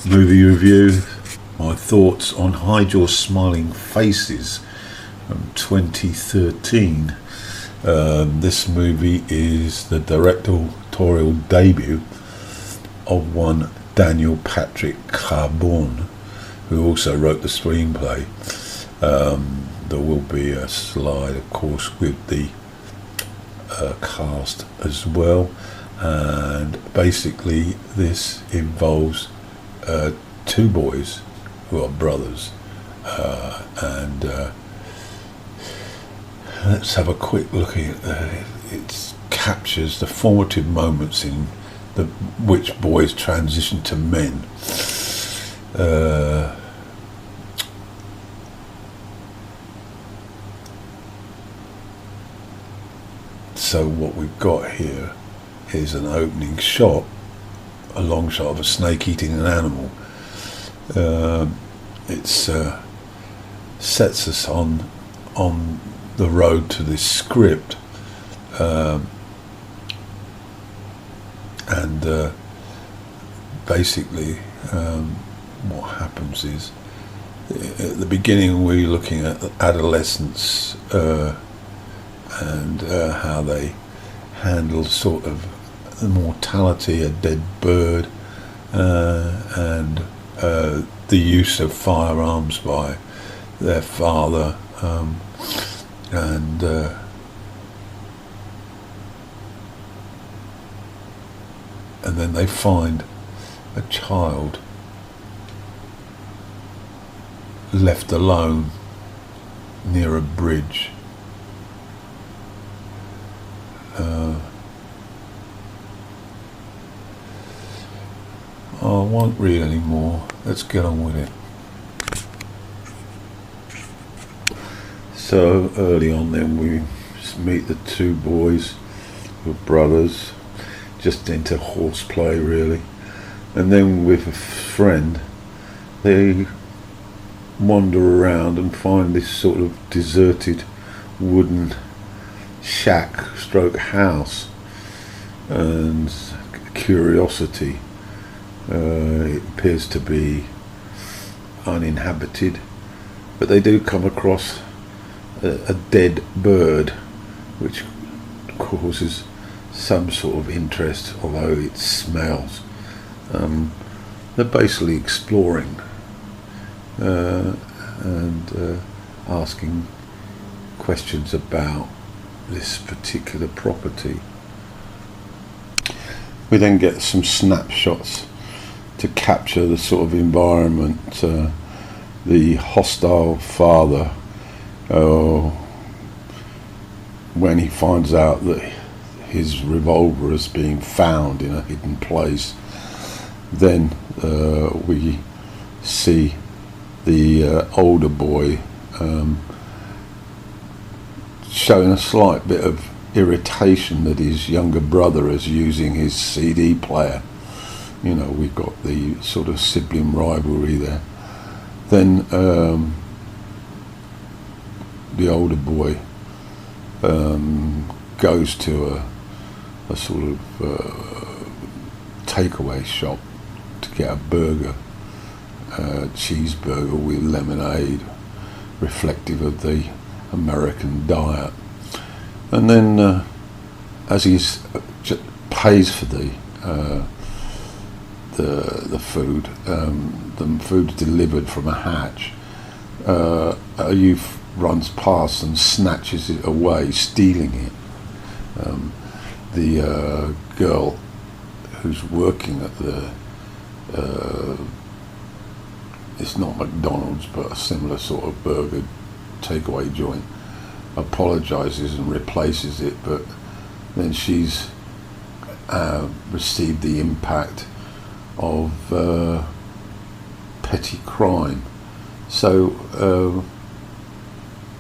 movie review, my thoughts on Hide Your Smiling Faces from 2013. This movie is the directorial debut of one Daniel Patrick Carbone, who also wrote the screenplay. There will be a slide, of course, with the cast as well, and basically this involves two boys who are brothers, and let's have a quick look at it. Captures the formative moments in which boys transition to men. So what we've got here is an opening shot, a long shot of a snake eating an animal. It sets us on the road to this script, and basically what happens is, at the beginning we're looking at adolescence and how they handle sort of the mortality, a dead bird, and the use of firearms by their father, and then they find a child left alone near a bridge. I won't read any more. Let's get on with it. So early on then we meet the two boys who are brothers, just into horseplay really, and then with a friend they wander around and find this sort of deserted wooden shack stroke house, and curiosity, it appears to be uninhabited, but they do come across a dead bird which causes some sort of interest, although it smells. They're basically exploring and asking questions about this particular property. We then get some snapshots to capture the sort of environment. The hostile father, when he finds out that his revolver is being found in a hidden place, then we see the older boy showing a slight bit of irritation that his younger brother is using his CD player. You know, we've got the sort of sibling rivalry there. Then the older boy goes to a sort of takeaway shop to get a burger, cheeseburger with lemonade, reflective of the American diet. And then as he pays for the food, the food's delivered from a hatch. A youth runs past and snatches it away, stealing it. The girl who's working at it's not McDonald's but a similar sort of burger takeaway joint, apologizes and replaces it, but then she's received the impact of petty crime. So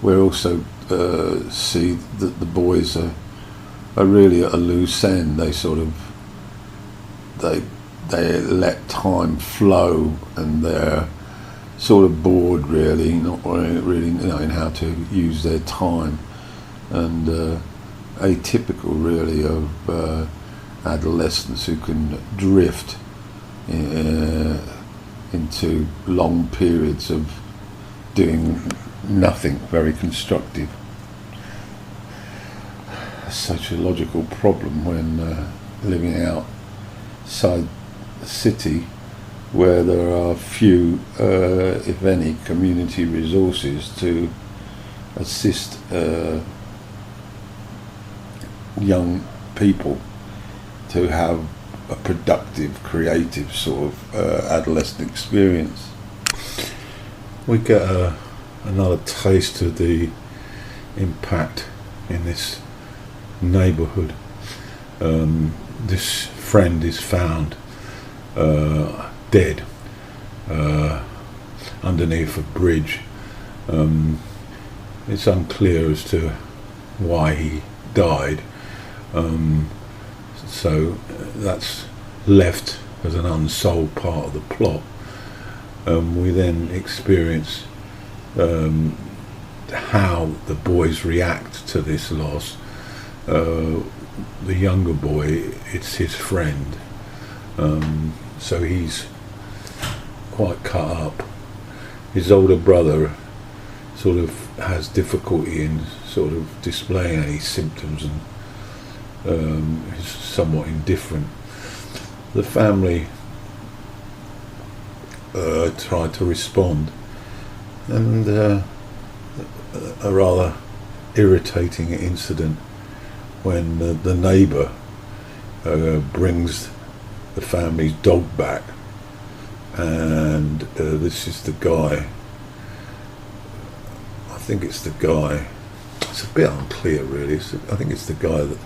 we also see that the boys are really at a loose end. They sort of they let time flow, and they're sort of bored really, not really knowing how to use their time, and atypical really of adolescents who can drift into long periods of doing nothing very constructive. A sociological problem when living outside the city, where there are few, if any, community resources to assist young people to have a productive, creative sort of adolescent experience. We get another taste of the impact in this neighbourhood. This friend is found dead underneath a bridge. It's unclear as to why he died, so that's left as an unsolved part of the plot. We then experience how the boys react to this loss. The younger boy, it's his friend, so he's quite cut up. His older brother sort of has difficulty in sort of displaying any symptoms and is somewhat indifferent. The family tried to respond, and a rather irritating incident when the neighbour brings the family's dog back, and this is the guy. I think it's the guy. It's a bit unclear, really. I think it's the guy that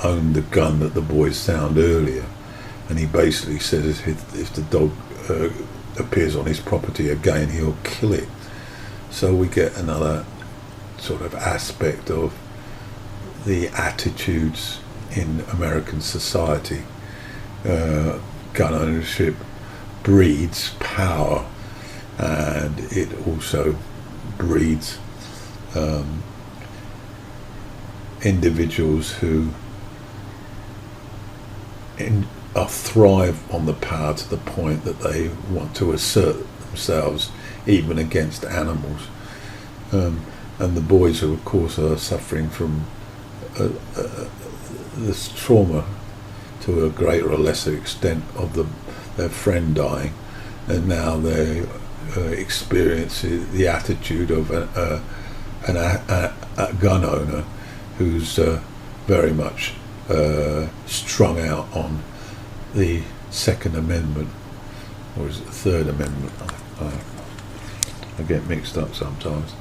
owned the gun that the boys found earlier, and he basically says if the dog appears on his property again, he'll kill it. So we get another sort of aspect of the attitudes in American society. Gun ownership breeds power, and it also breeds individuals who thrive on the power to the point that they want to assert themselves even against animals. And the boys, who of course are suffering from this trauma to a greater or lesser extent of their friend dying, and now they experience the attitude of a gun owner who's very much strung out on the Second Amendment, or is it the Third Amendment? I get mixed up sometimes.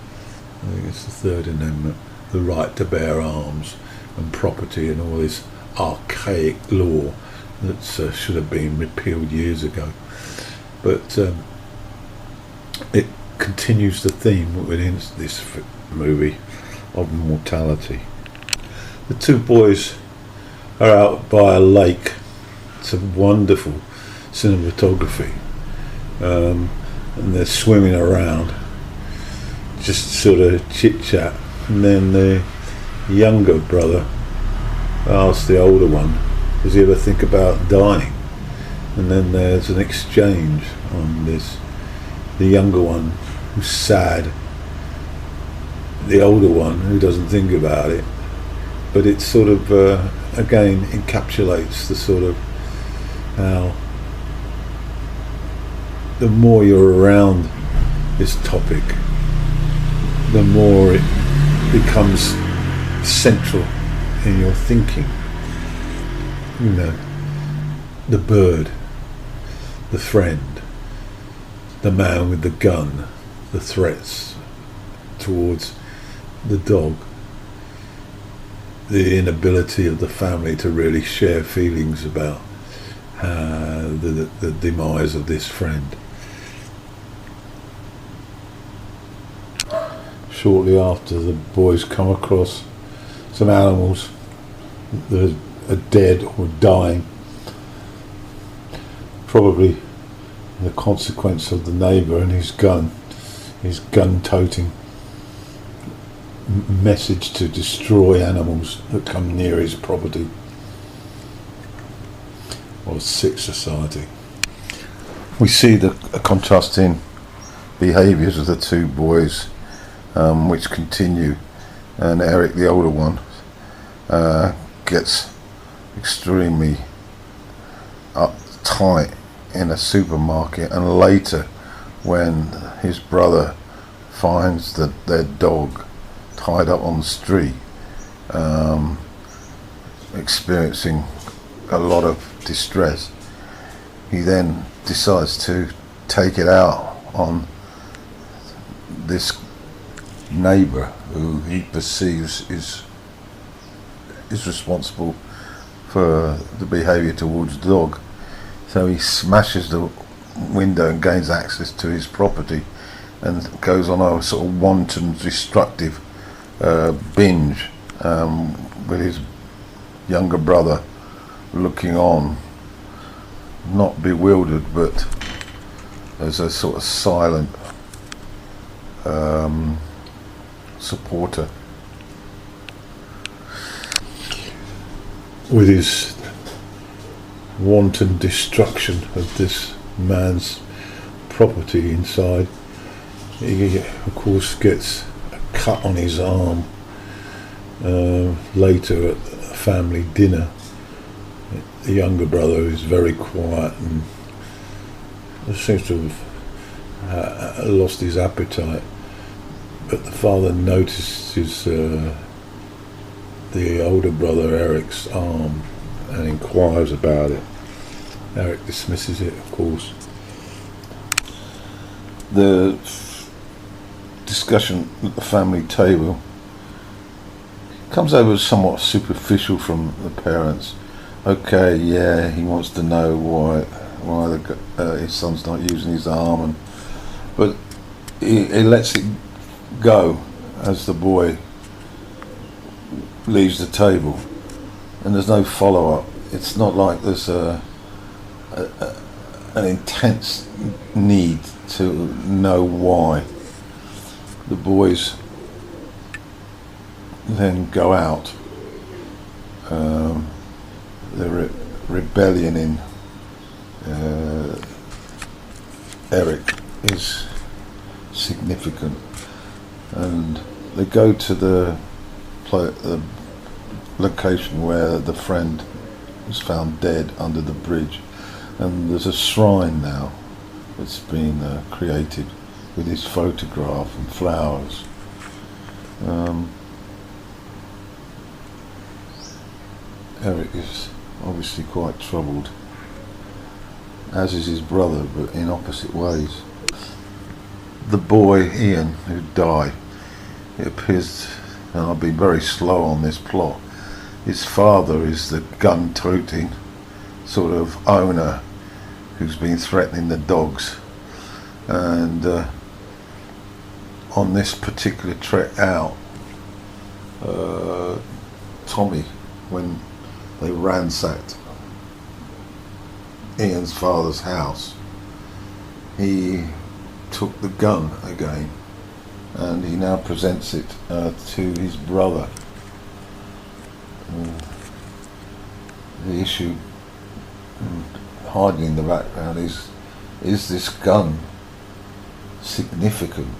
I think it's the Third Amendment, the right to bear arms and property and all this archaic law that should have been repealed years ago. But it continues the theme within this movie of mortality. The two boys are out by a lake. It's a wonderful cinematography, and they're swimming around, just sort of chit chat, and then the younger brother asks the older one, does he ever think about dying? And then there's an exchange on this. The younger one, who's sad, the older one, who doesn't think about it. But it sort of again encapsulates the sort of how the more you're around this topic, the more it becomes central in your thinking. You know, the bird, the friend, the man with the gun, the threats towards the dog, the inability of the family to really share feelings about the demise of this friend. Shortly after, the boys come across some animals that are dead or dying, probably the consequence of the neighbour and his gun-toting message to destroy animals that come near his property. What a sick society. we see the contrasting behaviours of the two boys, which continue, and Eric, the older one, gets extremely uptight in a supermarket, and later when his brother finds that their dog tied up on the street, experiencing a lot of distress, he then decides to take it out on this neighbour who he perceives is responsible for the behaviour towards the dog. So he smashes the window and gains access to his property, and goes on a sort of wanton, destructive binge, with his younger brother looking on, not bewildered, but as a sort of silent supporter. With his wanton destruction of this man's property inside, he of course gets a cut on his arm later at a family dinner. The younger brother is very quiet and seems to have lost his appetite, but the father notices the older brother Eric's arm and inquires about it. Eric dismisses it, of course. The discussion at the family table comes over somewhat superficial from the parents. Okay, yeah, he wants to know why his son's not using his arm, but he lets it go as the boy leaves the table, and there's no follow-up. It's not like there's an intense need to know why. The boys then go out. The rebellion in Eric is significant, and they go to the location where the friend was found dead under the bridge, and there's a shrine now that's been created with his photograph and flowers. Eric is obviously quite troubled, as is his brother, but in opposite ways. The boy Ian, who died, it appears, and I'll be very slow on this plot, his father is the gun-toting sort of owner who's been threatening the dogs, and on this particular trek out, Tommy, when they ransacked Ian's father's house, he took the gun again, and he now presents it to his brother. The issue hiding in the background is this gun significant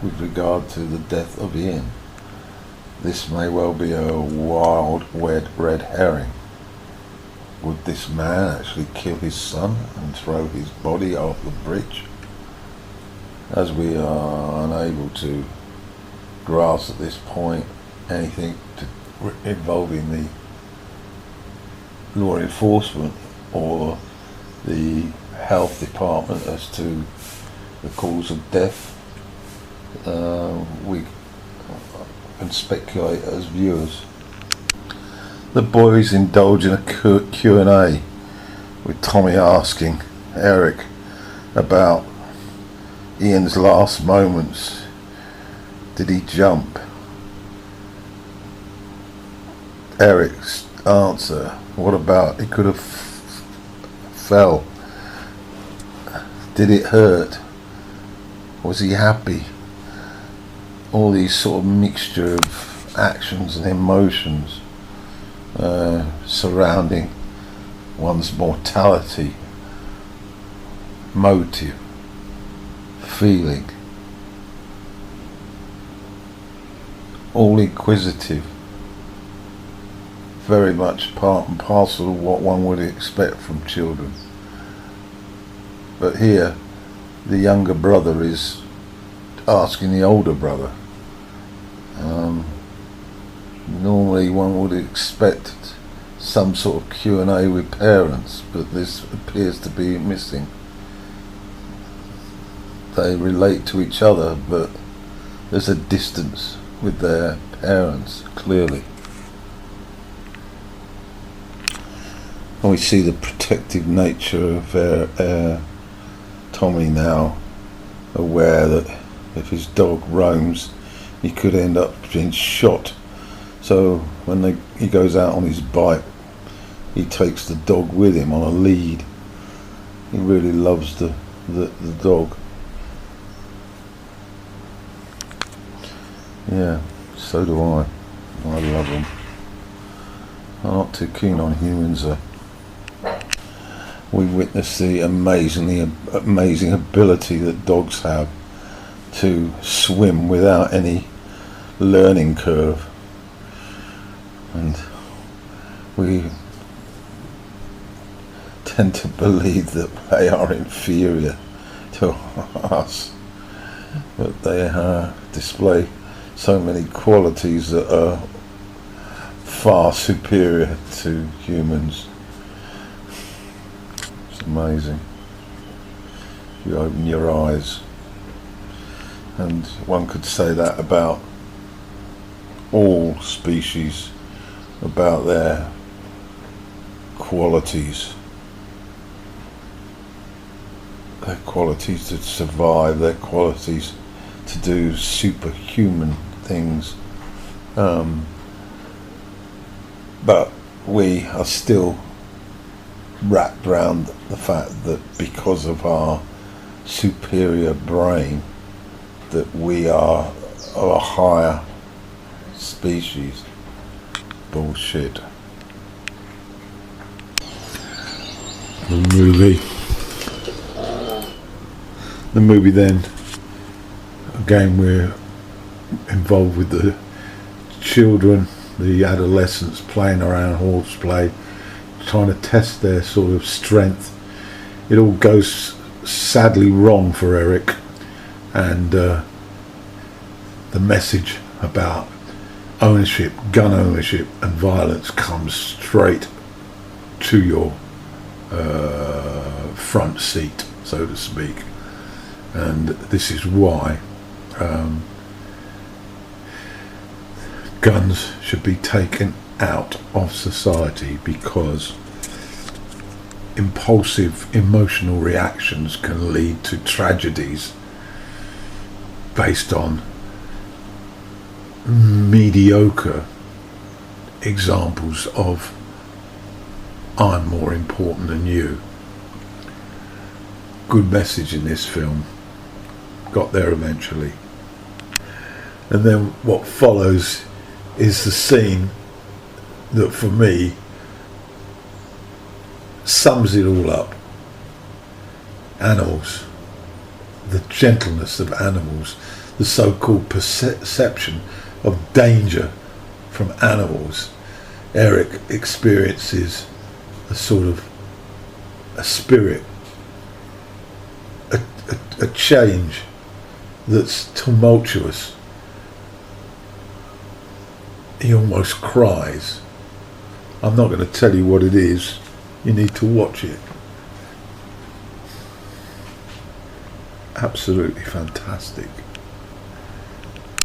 with regard to the death of Ian? This may well be a wild, red herring. Would this man actually kill his son and throw his body off the bridge? As we are unable to grasp at this point anything involving the law enforcement or the health department as to the cause of death, we can speculate as viewers. The boys indulge in a Q&A, with Tommy asking Eric about Ian's last moments. Did he jump? Eric's answer, what about, he could have fell. Did it hurt? Was he happy? All these sort of mixture of actions and emotions surrounding one's mortality motive, feeling, all inquisitive, very much part and parcel of what one would expect from children. But here the younger brother is asking the older brother. Normally one would expect some sort of Q&A with parents, but this appears to be missing. They relate to each other, but there's a distance with their parents, clearly. And we see the protective nature of Tommy now, aware that if his dog roams, he could end up being shot. So when he goes out on his bike, he takes the dog with him on a lead. He really loves the dog. Yeah, so do I. I love them. I'm not too keen on humans though. We witness the amazing ability that dogs have to swim without any learning curve, and we tend to believe that they are inferior to us, but they display so many qualities that are far superior to humans. It's amazing. You open your eyes, and one could say that about all species, about their qualities to survive, their qualities to do superhuman things, but we are still wrapped around the fact that because of our superior brain that we are a higher species. Bullshit. The movie then, again we're involved with the children, the adolescents playing around horseplay, trying to test their sort of strength. It all goes sadly wrong for Eric, and the message about ownership, gun ownership and violence comes straight to your front seat, so to speak. And this is why guns should be taken out of society, because impulsive emotional reactions can lead to tragedies based on mediocre examples of I'm more important than you. Good message in this film, got there eventually. And then what follows is the scene that for me sums it all up. Animals, the gentleness of animals, the so-called perception of danger from animals. Eric experiences a sort of a spirit, a change that's tumultuous. He almost cries. I'm not going to tell you what it is. You need to watch it. Absolutely fantastic.